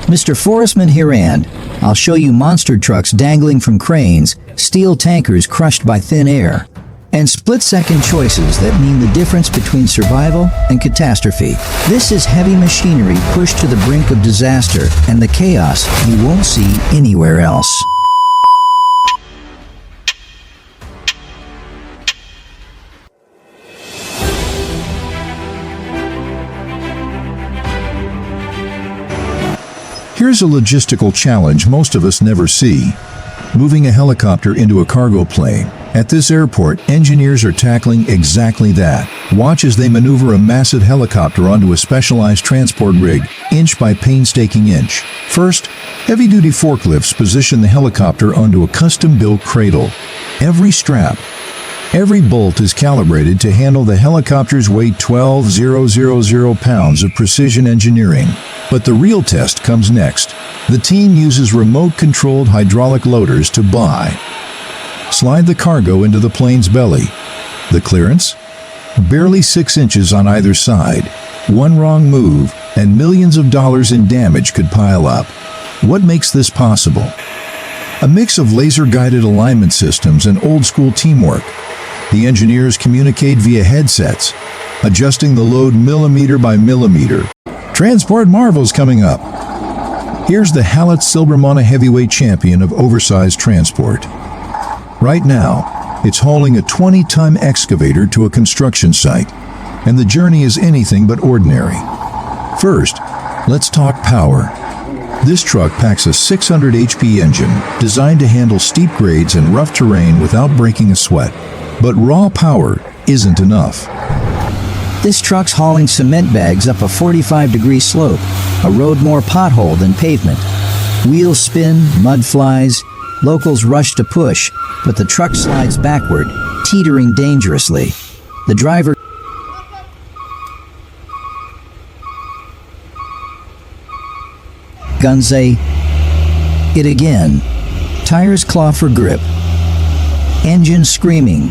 Mr. Forestman here, and I'll show you monster trucks dangling from cranes, steel tankers crushed by thin air, and split-second choices that mean the difference between survival and catastrophe. This is heavy machinery pushed to the brink of disaster and the chaos you won't see anywhere else. Here's a logistical challenge most of us never see: moving a helicopter into a cargo plane. At this airport, engineers are tackling exactly that. Watch as they maneuver a massive helicopter onto a specialized transport rig, inch by painstaking inch. First, heavy-duty forklifts position the helicopter onto a custom-built cradle. Every strap, every bolt is calibrated to handle the helicopter's weight: 12,000 pounds of precision engineering. But the real test comes next. The team uses remote-controlled hydraulic loaders to slide the cargo into the plane's belly. The clearance? Barely 6 inches on either side. One wrong move, and millions of dollars in damage could pile up. What makes this possible? A mix of laser-guided alignment systems and old-school teamwork. The engineers communicate via headsets, adjusting the load millimeter by millimeter. Transport marvels coming up. Here's the Hallett Silbermana heavyweight champion of oversized transport. Right now, it's hauling a 20-ton excavator to a construction site, and the journey is anything but ordinary. First, let's talk power. This truck packs a 600 HP engine designed to handle steep grades and rough terrain without breaking a sweat. But raw power isn't enough. This truck's hauling cement bags up a 45-degree slope, a road more pothole than pavement. Wheels spin, mud flies, locals rush to push, but the truck slides backward, teetering dangerously. The driver guns it again. Tires claw for grip. Engine screaming.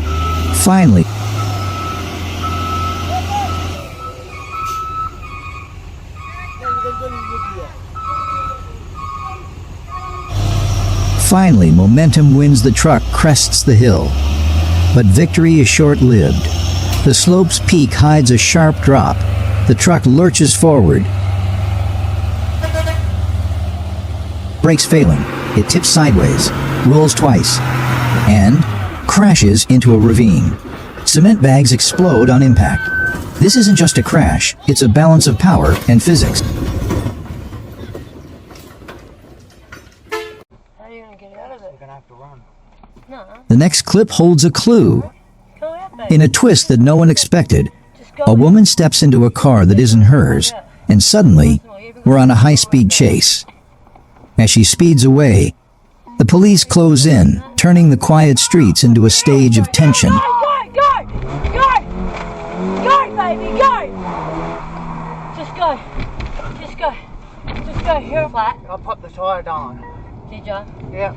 Finally, momentum wins. The truck crests the hill. But victory is short-lived. The slope's peak hides a sharp drop. The truck lurches forward. Brakes failing. It tips sideways, rolls twice, and crashes into a ravine. Cement bags explode on impact. This isn't just a crash, it's a balance of power and physics. The next clip holds a clue. In a twist that no one expected, a woman steps into a car that isn't hers, and suddenly, we're on a high-speed chase. As she speeds away, the police close in, turning the quiet streets into a stage of tension. Go, baby, go! Just go, here. Flat. I put the tire down. Did ya? Yeah.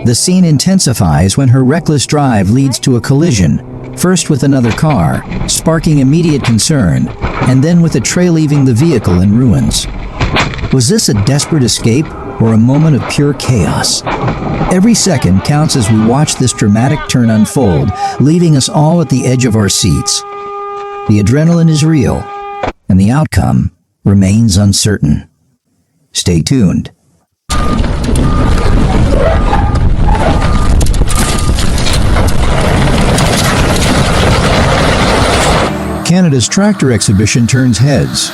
The scene intensifies when her reckless drive leads to a collision, first with another car, sparking immediate concern, and then with a trail leaving the vehicle in ruins. Was this a desperate escape or a moment of pure chaos? Every second counts as we watch this dramatic turn unfold, leaving us all at the edge of our seats. The adrenaline is real, and the outcome remains uncertain. Stay tuned. Canada's tractor exhibition turns heads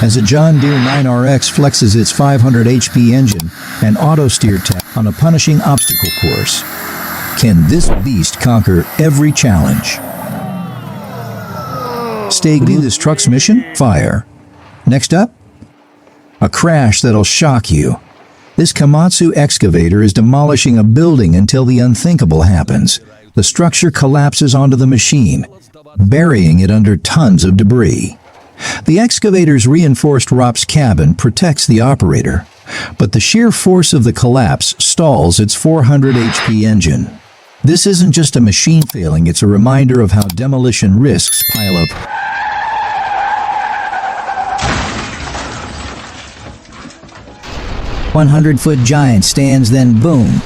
as a John Deere 9RX flexes its 500 HP engine and auto-steer tech on a punishing obstacle course. Can this beast conquer every challenge? Stay glued to this truck's mission? Fire. Next up, a crash that'll shock you. This Komatsu excavator is demolishing a building until the unthinkable happens. The structure collapses onto the machine, burying it under tons of debris. The excavator's reinforced ROPS cabin protects the operator, But the sheer force of the collapse stalls its 400 HP engine. This isn't just a machine failing, it's a reminder of how demolition risks pile up. A 100-foot giant stands, then boom.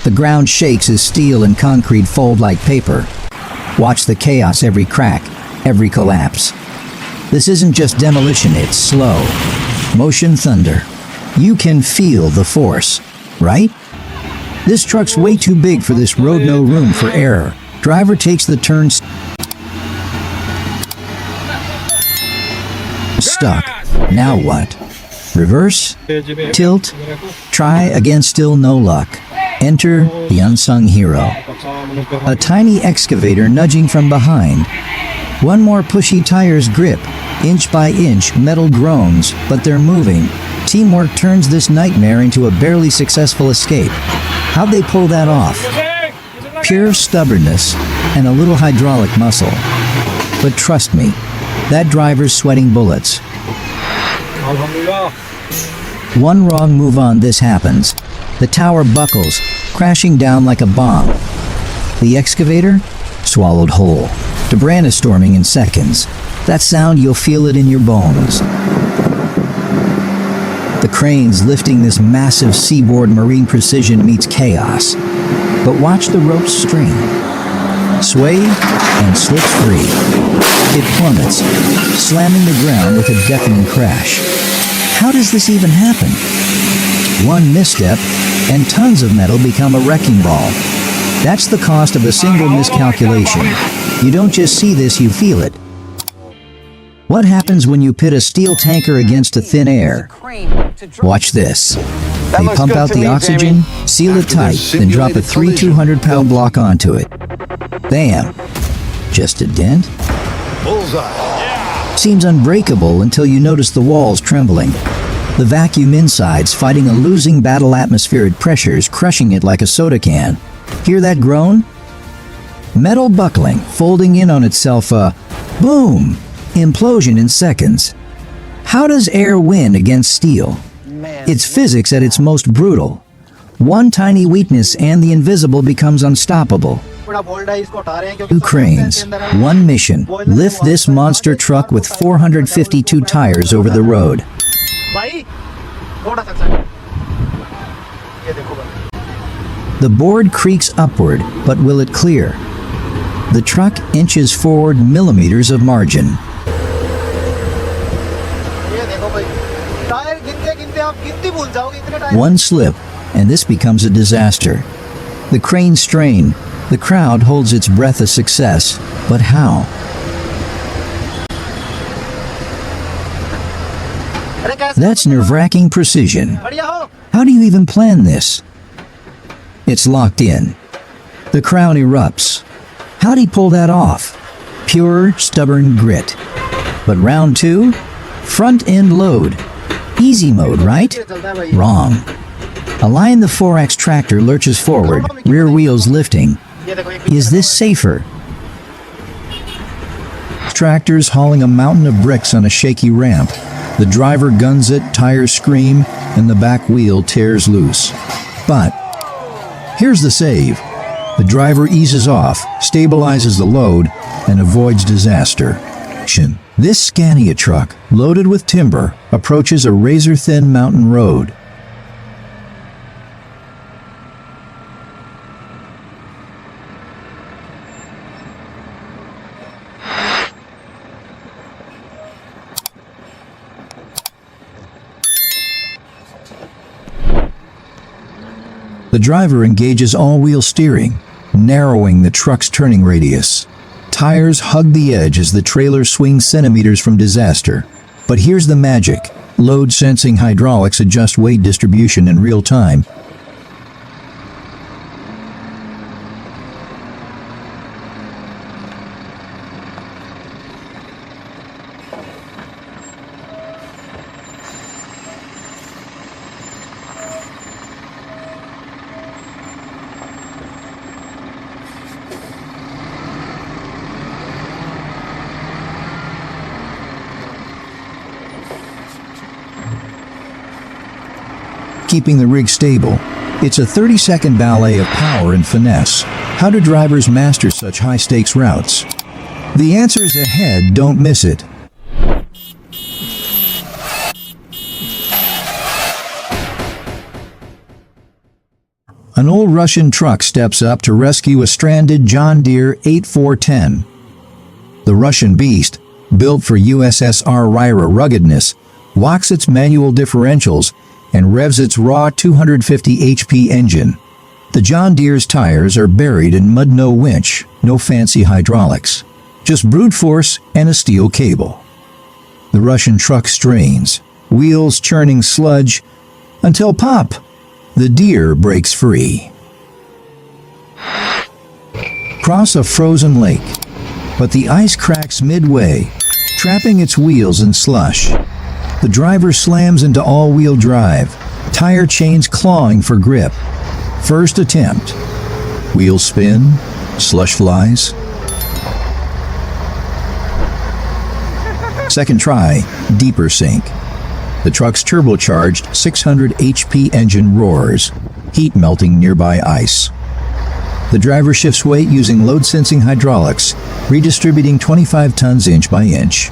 The ground shakes as steel and concrete fold like paper. Watch the chaos, every crack, every collapse. This isn't just demolition, it's slow motion thunder. You can feel the force, right? This truck's way too big for this road, no room for error. Driver takes the turn, stuck. Now what? Reverse? Tilt? Try again, still no luck. Enter the unsung hero. A tiny excavator nudging from behind. One more pushy, tires grip. Inch by inch, metal groans, but they're moving. Teamwork turns this nightmare into a barely successful escape. How'd they pull that off? Pure stubbornness and a little hydraulic muscle. But trust me, that driver's sweating bullets. One wrong move on this happens. The tower buckles, crashing down like a bomb. The excavator? Swallowed whole. Debris storming in seconds. That sound, you'll feel it in your bones. The cranes lifting this massive seaboard, marine precision meets chaos. But watch the ropes string. Sway and slips free. It plummets, slamming the ground with a deafening crash. How does this even happen? One misstep, and tons of metal become a wrecking ball. That's the cost of a single miscalculation. You don't just see this, you feel it. What happens when you pit a steel tanker against a thin air? Watch this. They pump out the oxygen, seal it tight, then drop a 200-pound block onto it. Bam! Just a dent? Bullseye. Seems unbreakable until you notice the walls trembling. The vacuum inside's fighting a losing battle, atmospheric pressures crushing it like a soda can. Hear that groan? Metal buckling, folding in on itself, boom! Implosion in seconds. How does air win against steel? It's physics at its most brutal. One tiny weakness and the invisible becomes unstoppable. 2 cranes, one mission, lift this monster truck with 452 tires over the road. The board creaks upward, but will it clear? The truck inches forward, millimeters of margin. One slip, and this becomes a disaster. The cranes strain. The crowd holds its breath, a success. But how? That's nerve-wracking precision. How do you even plan this? It's locked in. The crowd erupts. How'd he pull that off? Pure, stubborn grit. But round 2? Front end load. Easy mode, right? Wrong. Align the 4X tractor lurches forward, rear wheels lifting. Is this safer? Tractor's hauling a mountain of bricks on a shaky ramp. The driver guns it, tires scream, and the back wheel tears loose. But here's the save. The driver eases off, stabilizes the load, and avoids disaster. This Scania truck, loaded with timber, approaches a razor-thin mountain road. The driver engages all-wheel steering, narrowing the truck's turning radius. Tires hug the edge as the trailer swings centimeters from disaster. But here's the magic. Load-sensing hydraulics adjust weight distribution in real time. keeping the rig stable. It's a 30-second ballet of power and finesse. How do drivers master such high-stakes routes? The answer is ahead, don't miss it. An old Russian truck steps up to rescue a stranded John Deere 8410. The Russian beast, built for USSR Ryra ruggedness, locks its manual differentials and revs its raw 250 HP engine. The John Deere's tires are buried in mud, no winch, no fancy hydraulics, just brute force and a steel cable. The Russian truck strains, wheels churning sludge, until pop! The Deere breaks free. Cross a frozen lake, but the ice cracks midway, trapping its wheels in slush. The driver slams into all-wheel drive, tire chains clawing for grip. First attempt. Wheels spin, slush flies. Second try, deeper sink. The truck's turbocharged 600 HP engine roars, heat melting nearby ice. The driver shifts weight using load-sensing hydraulics, redistributing 25 tons inch by inch.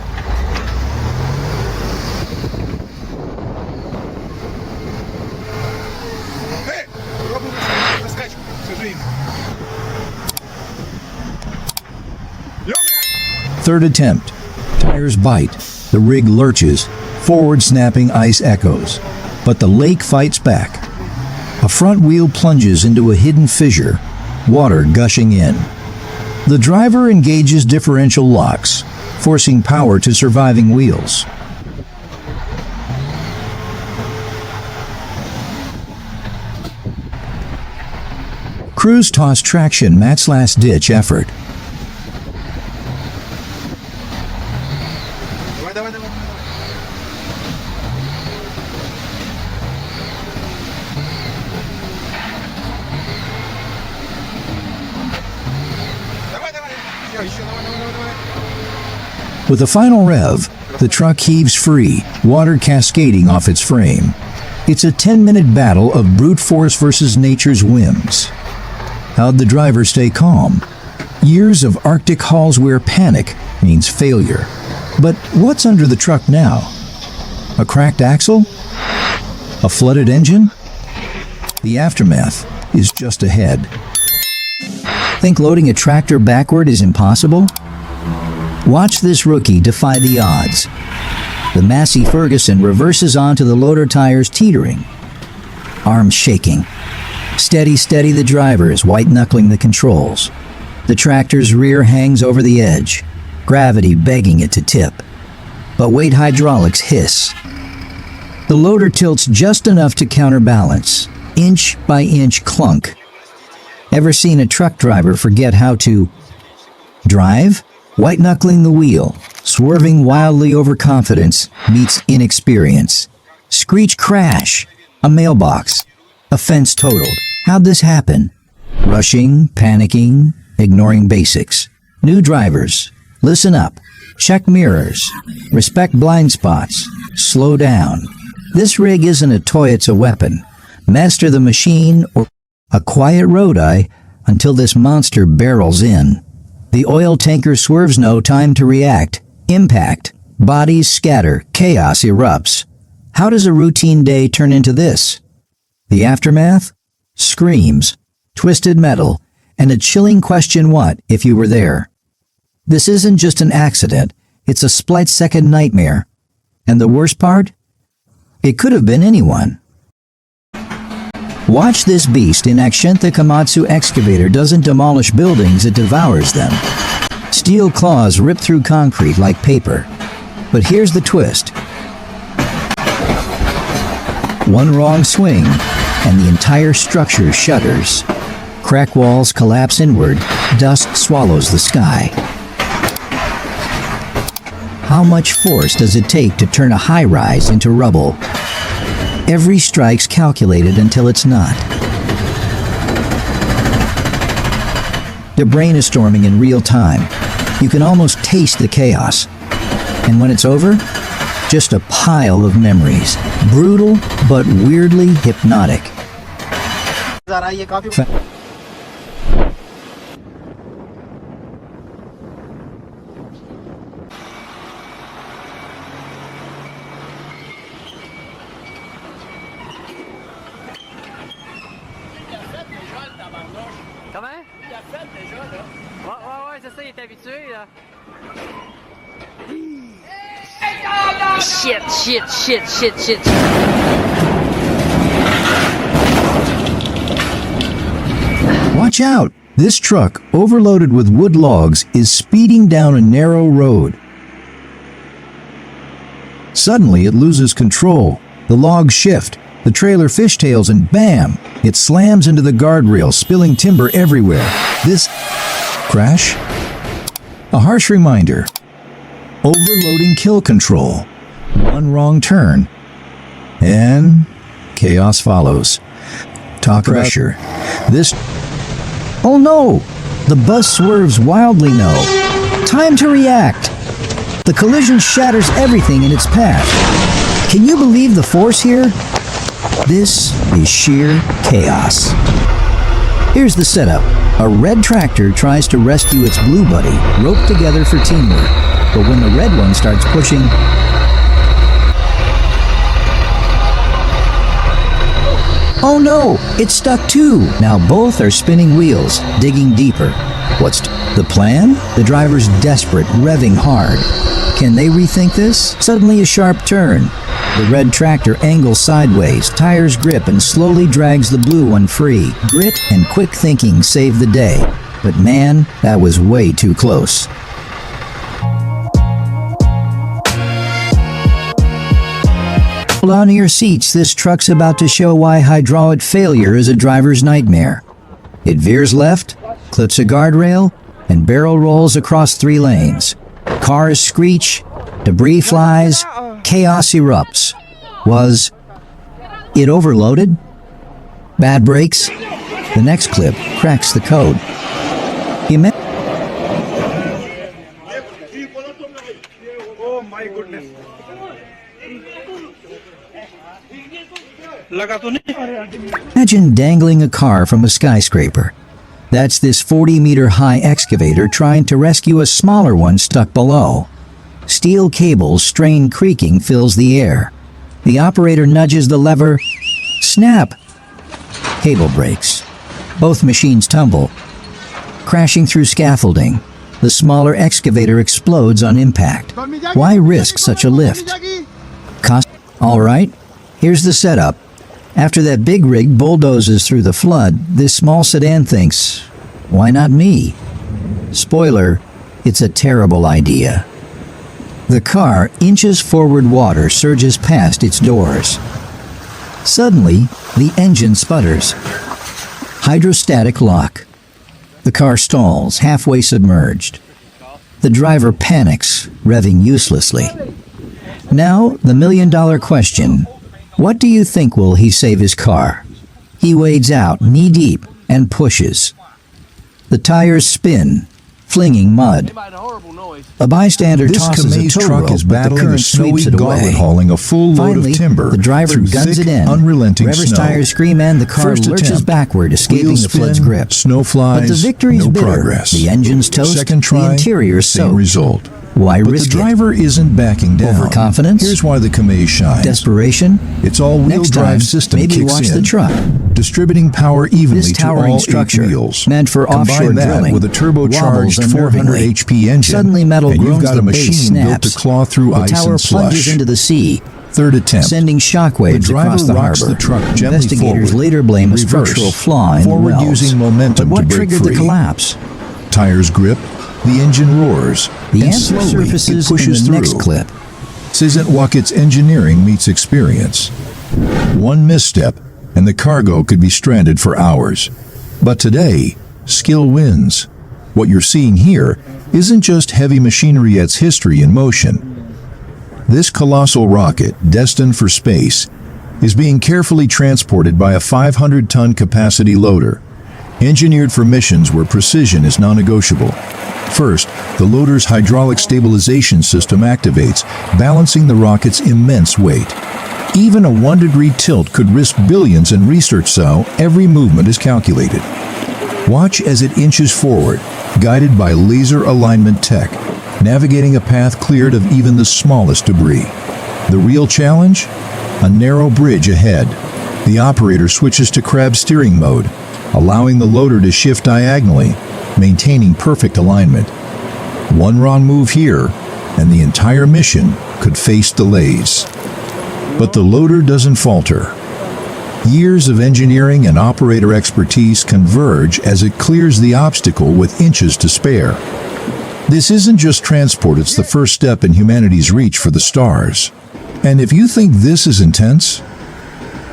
Third attempt. Tires bite. The rig lurches. Forward snapping ice echoes. But the lake fights back. A front wheel plunges into a hidden fissure, water gushing in. The driver engages differential locks, forcing power to surviving wheels. Crews toss traction Matt's last-ditch effort. With a final rev, the truck heaves free, water cascading off its frame. It's a 10-minute battle of brute force versus nature's whims. How'd the driver stay calm? Years of Arctic hauls where panic means failure. But what's under the truck now? A cracked axle? A flooded engine? The aftermath is just ahead. Think loading a tractor backward is impossible? Watch this rookie defy the odds. The Massey Ferguson reverses onto the loader tires, teetering. Arms shaking. Steady, steady, the driver is white-knuckling the controls. The tractor's rear hangs over the edge, gravity begging it to tip. But weight hydraulics hiss. The loader tilts just enough to counterbalance, inch by inch clunk. Ever seen a truck driver forget how to drive? White-knuckling the wheel, swerving wildly overconfidence meets inexperience. Screech crash, a mailbox, a fence totaled. How'd this happen? Rushing, panicking, ignoring basics. New drivers, listen up. Check mirrors. Respect blind spots. Slow down. This rig isn't a toy, it's a weapon. Master the machine or a quiet road eye until this monster barrels in. The oil tanker swerves, no time to react. Impact. Bodies scatter. Chaos erupts. How does a routine day turn into this? The aftermath? Screams, twisted metal, and a chilling question: what if you were there? This isn't just an accident, it's a split-second nightmare. And the worst part? It could have been anyone. Watch this beast in action. The Komatsu excavator doesn't demolish buildings, it devours them. Steel claws rip through concrete like paper. But here's the twist. One wrong swing, and the entire structure shudders. Crack walls collapse inward, dust swallows the sky. How much force does it take to turn a high-rise into rubble? Every strike's calculated until it's not. The brain is storming in real time. You can almost taste the chaos. And when it's over, Just a pile of memories. Brutal, but weirdly hypnotic. Comment? Il a fait déjà, là. Ouais, c'est ça, il est habitué, là. Shit. Watch out! This truck, overloaded with wood logs, is speeding down a narrow road. Suddenly, it loses control. The logs shift, the trailer fishtails, and bam! It slams into the guardrail, spilling timber everywhere. This crash? A harsh reminder. Overloading kill control. One wrong turn, and chaos follows. Talk pressure. This... Oh no! The bus swerves wildly no. Time to react. The collision shatters everything in its path. Can you believe the force here? This is sheer chaos. Here's the setup. A red tractor tries to rescue its blue buddy, roped together for teamwork. But when the red one starts pushing... Oh no! It's stuck too! Now both are spinning wheels, digging deeper. What's the plan? The driver's desperate, revving hard. Can they rethink this? Suddenly a sharp turn. The red tractor angles sideways, tires grip, and slowly drags the blue one free. Grit and quick thinking save the day. But man, that was way too close. Hold on to your seats, this truck's about to show why hydraulic failure is a driver's nightmare. It veers left, clips a guardrail, and barrel rolls across 3 lanes. Cars screech, debris flies, chaos erupts. Was it overloaded? Bad brakes? The next clip cracks the code. Oh my goodness. Imagine dangling a car from a skyscraper. That's this 40-meter-high excavator trying to rescue a smaller one stuck below. Steel cables strain creaking fills the air. The operator nudges the lever. Snap! Cable breaks. Both machines tumble. Crashing through scaffolding, the smaller excavator explodes on impact. Why risk such a lift? All right, here's the setup. After that big rig bulldozes through the flood, this small sedan thinks, why not me? Spoiler, it's a terrible idea. The car, inches forward water, surges past its doors. Suddenly, the engine sputters. Hydrostatic lock. The car stalls, halfway submerged. The driver panics, revving uselessly. Now, the million-dollar question. What do you think will he save his car? He wades out, knee-deep, and pushes. The tires spin, flinging mud. A bystander tosses a tow rope, is but the battling a current snowy sweeps it gauntlet away. hauling a full load Finally, of timber the driver through guns thick, it in. unrelenting Rever's snow. tires scream and the car First lurches attempt. backward, escaping Wheels the flood's spin, grip. snow flies, But the victory's no bitter. progress. The engine's toast, Second try, the interior's same soaked. result. Why But risk the driver isn't backing down. Overconfidence? Here's why the Kamei it? shines. Desperation? Its all-wheel Next time, drive system maybe kicks watch in, the truck. distributing power evenly This to towering all structure, 8 wheels. meant for offshore Combine that drilling, with a wobbles turbocharged 400 unnervingly. HP engine, Suddenly metal and you've groans, got the a base machine built to snaps. claw through The ice tower and plunges slush. into the sea, Third attempt. sending shockwaves The driver across the rocks harbor. the truck gently Investigators forward, later blame a reverse, structural flaw in the forward wells. using momentum But what to break triggered free. the collapse? Tires grip, the engine roars, The and answer slowly surfaces it pushes in the through. next clip. This isn't Wackett's engineering meets experience. One misstep, and the cargo could be stranded for hours. But today, skill wins. What you're seeing here isn't just heavy machinery, it's history in motion. This colossal rocket, destined for space, is being carefully transported by a 500-ton capacity loader. Engineered for missions where precision is non-negotiable. First, the loader's hydraulic stabilization system activates, balancing the rocket's immense weight. Even a 1-degree tilt could risk billions in research, so every movement is calculated. Watch as it inches forward, guided by laser alignment tech, navigating a path cleared of even the smallest debris. The real challenge? A narrow bridge ahead. The operator switches to crab steering mode, allowing the loader to shift diagonally, maintaining perfect alignment. One wrong move here, and the entire mission could face delays. But the loader doesn't falter. Years of engineering and operator expertise converge as it clears the obstacle with inches to spare. This isn't just transport, it's the first step in humanity's reach for the stars. And if you think this is intense,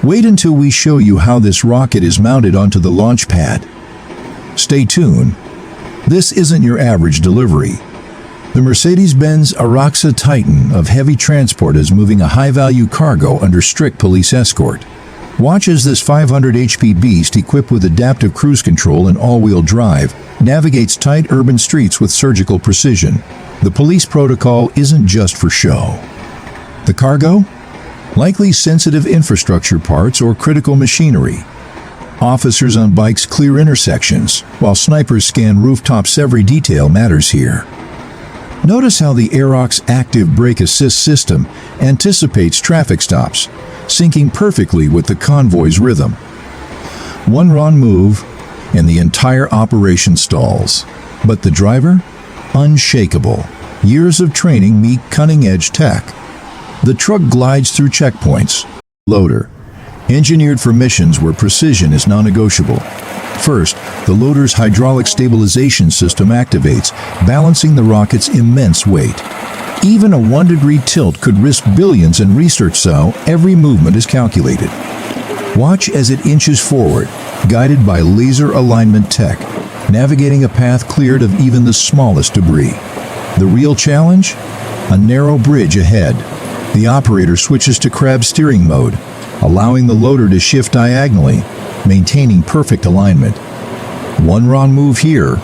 wait until we show you how this rocket is mounted onto the launch pad. Stay tuned. This isn't your average delivery. The Mercedes-Benz Aroxa Titan of heavy transport is moving a high-value cargo under strict police escort. Watch as this 500 HP beast, equipped with adaptive cruise control and all-wheel drive, navigates tight urban streets with surgical precision. The police protocol isn't just for show. The cargo? Likely sensitive infrastructure parts or critical machinery. Officers on bikes clear intersections, while snipers scan rooftops. Every detail matters here. Notice how the Aerox active brake assist system anticipates traffic stops, syncing perfectly with the convoy's rhythm. One wrong move, and the entire operation stalls. But the driver? Unshakable. Years of training meet cutting-edge tech. The truck glides through checkpoints. Loader. Engineered for missions where precision is non-negotiable. First, the loader's hydraulic stabilization system activates, balancing the rocket's immense weight. Even a 1-degree tilt could risk billions in research, so every movement is calculated. Watch as it inches forward, guided by laser alignment tech, navigating a path cleared of even the smallest debris. The real challenge? A narrow bridge ahead. The operator switches to crab steering mode, allowing the loader to shift diagonally, maintaining perfect alignment. One wrong move here,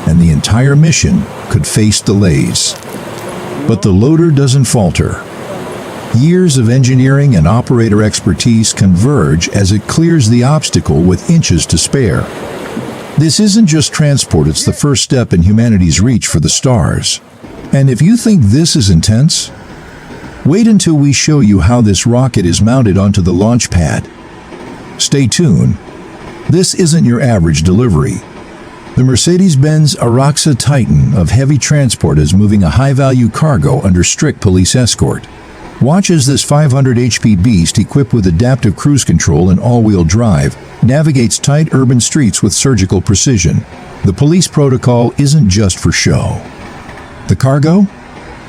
and the entire mission could face delays. But the loader doesn't falter. Years of engineering and operator expertise converge as it clears the obstacle with inches to spare. This isn't just transport, it's the first step in humanity's reach for the stars. And if you think this is intense, wait until we show you how this rocket is mounted onto the launch pad. Stay tuned. This isn't your average delivery. The Mercedes-Benz Aroxa Titan of heavy transport is moving a high-value cargo under strict police escort. Watch as this 500 HP beast, equipped with adaptive cruise control and all-wheel drive, navigates tight urban streets with surgical precision. The police protocol isn't just for show. The cargo?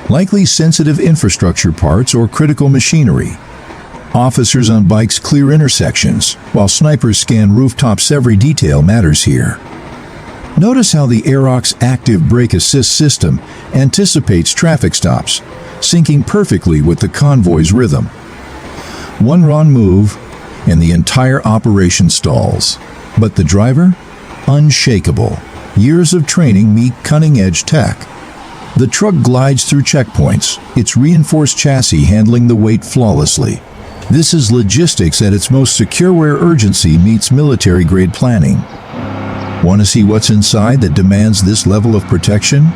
Likely sensitive infrastructure parts or critical machinery. Officers on bikes clear intersections, while snipers scan rooftops. Every detail matters here. Notice how the Aerox active brake assist system anticipates traffic stops, syncing perfectly with the convoy's rhythm. One wrong move, and the entire operation stalls. But the driver? Unshakable. Years of training meet cutting-edge tech. The truck glides through checkpoints, its reinforced chassis handling the weight flawlessly. This is logistics at its most secure, where urgency meets military-grade planning. Want to see what's inside that demands this level of protection?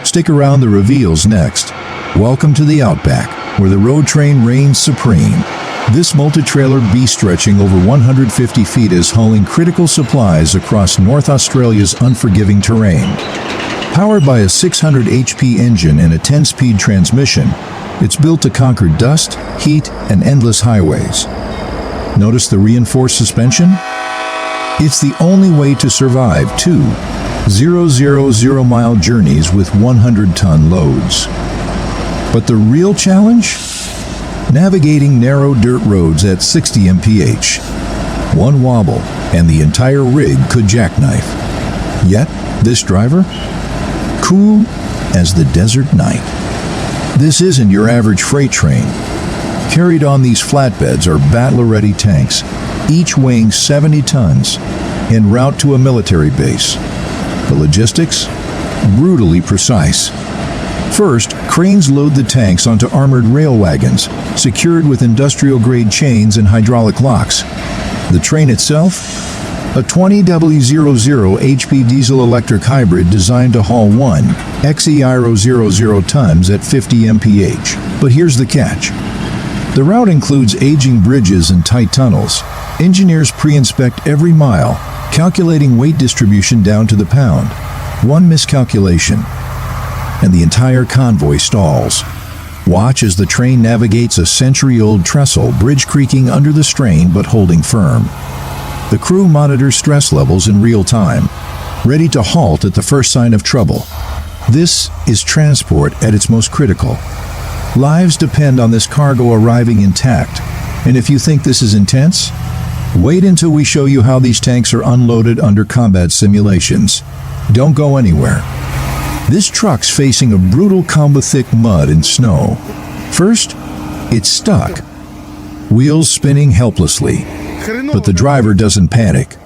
Stick around, the reveals next. Welcome to the Outback, where the road train reigns supreme. This multi-trailer beast, stretching over 150 feet, is hauling critical supplies across North Australia's unforgiving terrain. Powered by a 600 HP engine and a 10-speed transmission, it's built to conquer dust, heat, and endless highways. Notice the reinforced suspension? It's the only way to survive 2 000-mile journeys with 100-ton loads. But the real challenge? Navigating narrow dirt roads at 60 mph. One wobble, and the entire rig could jackknife. Yet, this driver? Cool as the desert night. This isn't your average freight train. Carried on these flatbeds are battle-ready tanks, each weighing 70 tons, en route to a military base. The logistics? Brutally precise. First, cranes load the tanks onto armored rail wagons, secured with industrial-grade chains and hydraulic locks. The train itself? A 20W00 HP diesel-electric hybrid designed to haul 1 XE00 tons at 50 mph. But here's the catch. The route includes aging bridges and tight tunnels. Engineers pre-inspect every mile, calculating weight distribution down to the pound. One miscalculation, and the entire convoy stalls. Watch as the train navigates a century-old trestle, bridge creaking under the strain but holding firm. The crew monitors stress levels in real time, ready to halt at the first sign of trouble. This is transport at its most critical. Lives depend on this cargo arriving intact, and if you think this is intense, wait until we show you how these tanks are unloaded under combat simulations. Don't go anywhere. This truck's facing a brutal combo thick mud and snow. First, it's stuck, wheels spinning helplessly. But the driver doesn't panic.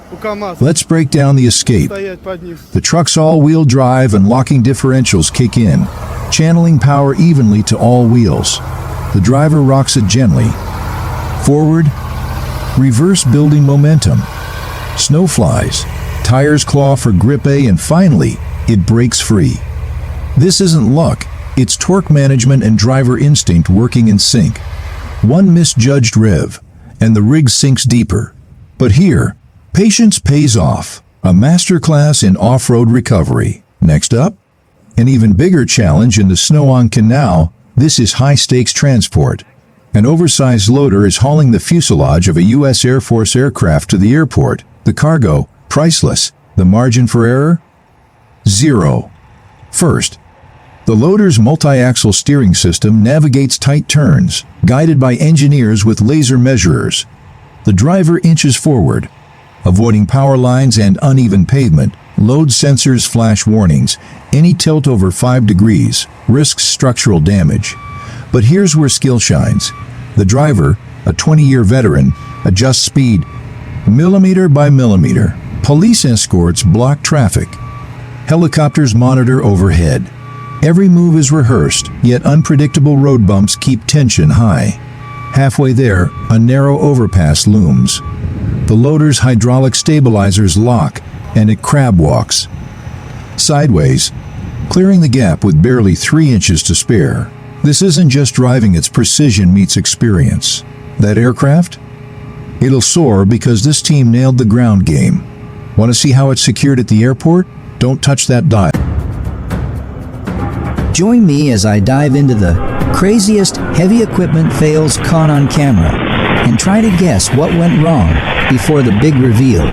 Let's break down the escape. The truck's all-wheel drive and locking differentials kick in, channeling power evenly to all wheels. The driver rocks it gently. Forward, reverse, building momentum. Snow flies, tires claw for grip A, and finally, it breaks free. This isn't luck, it's torque management and driver instinct working in sync. One misjudged rev, and the rig sinks deeper. But here, patience pays off. A masterclass in off-road recovery. Next up, an even bigger challenge in the snow-on canal. This is high-stakes transport. An oversized loader is hauling the fuselage of a U.S. Air Force aircraft to the airport. The cargo, priceless. The margin for error? Zero. First, the loader's multi-axle steering system navigates tight turns, guided by engineers with laser measurers. The driver inches forward, avoiding power lines and uneven pavement. Load sensors flash warnings. Any tilt over 5 degrees risks structural damage. But here's where skill shines. The driver, a 20-year veteran, adjusts speed millimeter by millimeter. Police escorts block traffic. Helicopters monitor overhead. Every move is rehearsed, yet unpredictable road bumps keep tension high. Halfway there, a narrow overpass looms. The loader's hydraulic stabilizers lock, and it crab walks sideways, clearing the gap with barely 3 inches to spare. This isn't just driving, it's precision meets experience. That aircraft? It'll soar because this team nailed the ground game. Want to see how it's secured at the airport? Don't touch that dial. Join me as I dive into the craziest heavy equipment fails caught on camera and try to guess what went wrong before the big reveal.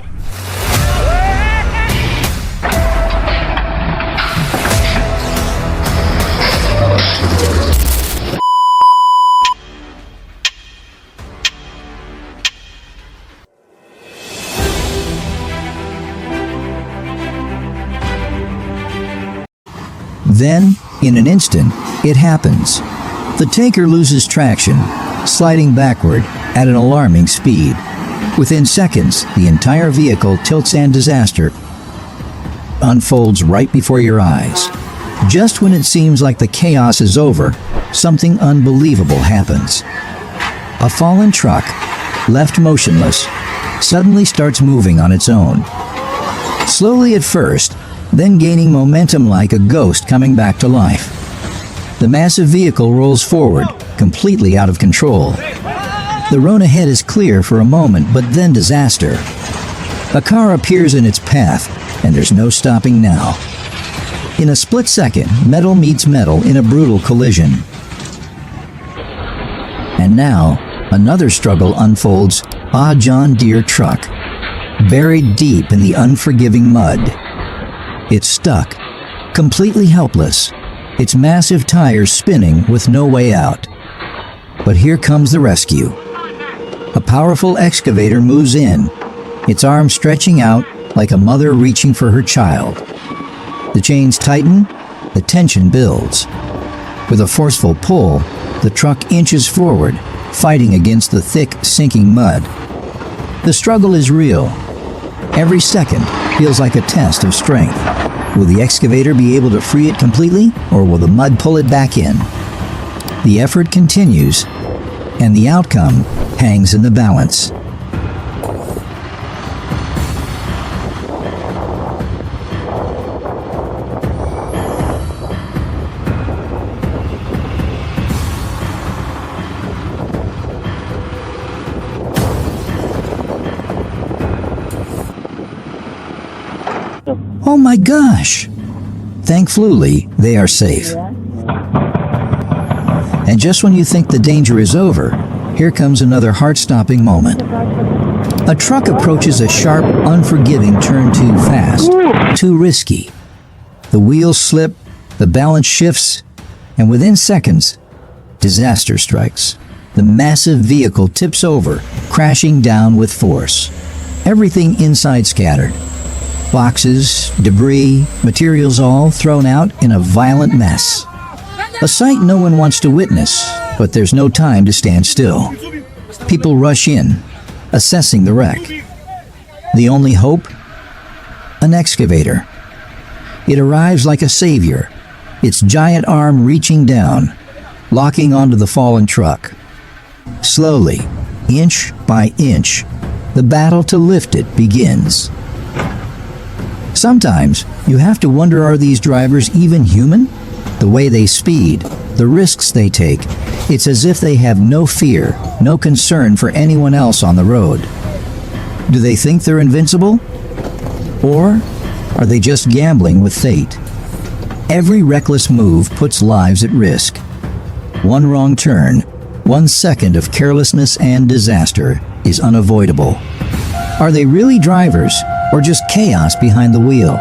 Then, in an instant, it happens. The tanker loses traction, sliding backward at an alarming speed. Within seconds, the entire vehicle tilts and disaster unfolds right before your eyes. Just when it seems like the chaos is over, something unbelievable happens. A fallen truck, left motionless, suddenly starts moving on its own. Slowly at first, then gaining momentum like a ghost coming back to life. The massive vehicle rolls forward, completely out of control. The road ahead is clear for a moment, but then disaster. A car appears in its path, and there's no stopping now. In a split second, metal meets metal in a brutal collision. And now, another struggle unfolds. A John Deere truck, buried deep in the unforgiving mud. It's stuck, completely helpless, its massive tires spinning with no way out. But here comes the rescue. A powerful excavator moves in, its arm stretching out like a mother reaching for her child. The chains tighten, the tension builds. With a forceful pull, the truck inches forward, fighting against the thick, sinking mud. The struggle is real. Every second feels like a test of strength. Will the excavator be able to free it completely, or will the mud pull it back in? The effort continues, and the outcome hangs in the balance. Oh my gosh! Thankfully, they are safe. And just when you think the danger is over, here comes another heart-stopping moment. A truck approaches a sharp, unforgiving turn too fast, too risky. The wheels slip, the balance shifts, and within seconds, disaster strikes. The massive vehicle tips over, crashing down with force. Everything inside scattered. Boxes, debris, materials all thrown out in a violent mess. A sight no one wants to witness, but there's no time to stand still. People rush in, assessing the wreck. The only hope? An excavator. It arrives like a savior, its giant arm reaching down, locking onto the fallen truck. Slowly, inch by inch, the battle to lift it begins. Sometimes, you have to wonder, are these drivers even human? The way they speed, the risks they take, it's as if they have no fear, no concern for anyone else on the road. Do they think they're invincible? Or are they just gambling with fate? Every reckless move puts lives at risk. One wrong turn, 1 second of carelessness and disaster is unavoidable. Are they really drivers, or just chaos behind the wheel?